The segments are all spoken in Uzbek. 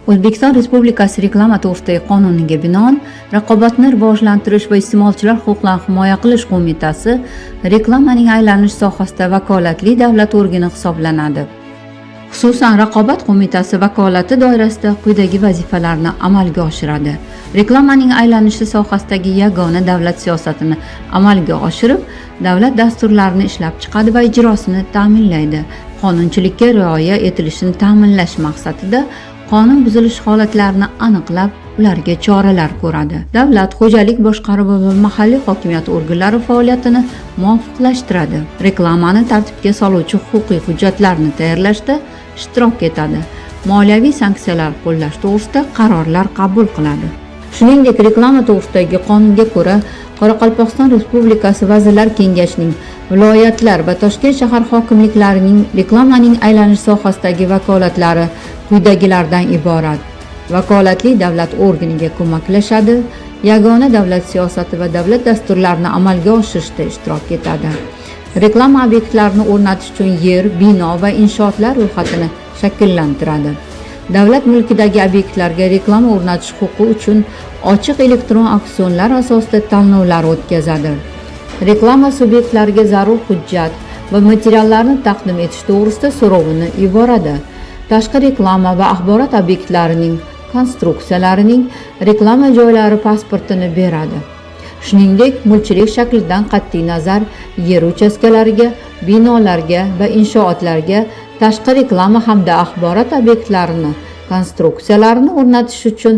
O'zbekiston Respublikasi reklama to'g'risidagi qonuniga binoan Raqobatni rivojlantirish va iste'molchilar huquqlarini himoya qilish qo'mitasi reklamaning aylanish sohasida vakolatli davlat organi hisoblanadi. Xususan, Raqobat qo'mitasi vakolati doirasida quyidagi vazifalarni amalga oshiradi. Reklamaning aylanishi sohasidagi yagona davlat siyosatini amalga oshirib, davlat dasturlarini ishlab chiqadi va ijrosini ta'minlaydi. Qonunchilikka rioya etilishini ta'minlash maqsadida qonun buzilish holatlarini aniqlab, ularga choralar ko'radi. Davlat xo'jalik boshqaruvi va mahalliy hokimiyat organlari faoliyatini muvofiqlashtiradi. Reklamani tartibga soluvchi huquqiy hujjatlarni tayyorlashda ishtirok etadi. Moliyaviy sanksiyalar qo'llash to'g'risida qarorlar qabul qiladi. Shuningdek, reklama to'g'risidagi qonunga ko'ra Qoraqalpog'iston Respublikasi Vazirlar Kengashining viloyatlar va Toshkent shahar hokimliklarining reklamaning aylanish sohasidagi vakolatlari quyidagilardan iborat. Vakolatli davlat organiga ko'maklashadi, yagona davlat siyosati va davlat dasturlarini amalga oshirishda ishtirok etadi. Reklama obyektlarini o'rnatish uchun yer, bino va inshootlar ro'yxatini shakllantiradi. Davlat mulkidagi obyektlarga reklama o'rnatish huquqi uchun ochiq elektron auksionlar asosida tanlovlar o'tkazadi. Reklama subyektlariga zarur hujjat va materiallarni taqdim etish to'g'risida so'rovini yuboradi. Tashqi reklama va axborot obyektlarining konstruksiyalarining reklama joylari pasportini beradi. Shuningdek, mulkchilik shaklidan qat'iy nazar yer uchastkalariga, binolarga va inshootlarga tashqi reklama hamda axborot obyektlarini konstruksiyalarini o'rnatish uchun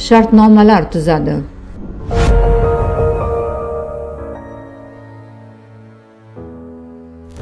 shartnomalar tuzadi.